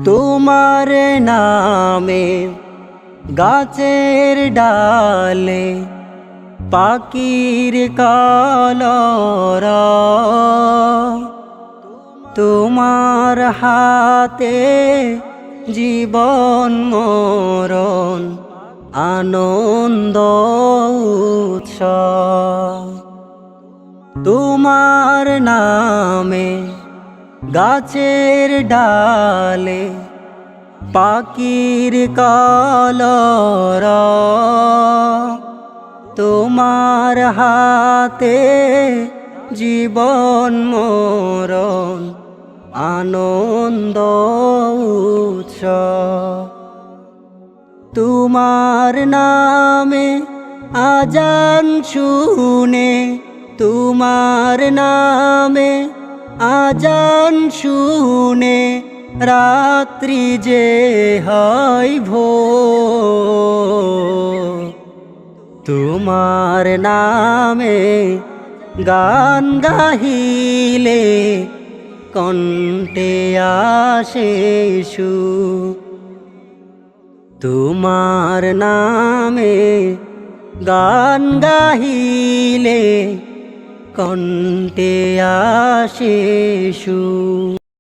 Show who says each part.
Speaker 1: তোমার নামে গাছের ডালে পাখির কলরব, তোমার হাতে জীবন মরণ আনন্দ উৎসব। তোমার নামে গাছের ডালে পাখির কলরব, তোমার হাতে জীবন মরণ আনন্দ উৎসব। তোমার নামে আজান শুনে, তোমার নামে আজান শুনে রাত্রি যে হয় ভোর। তোমার নামে গান গাহিলে কণ্ঠে আসে সুর। তোমার নামে গান গাহিলে কণ্ঠে আসে সুর।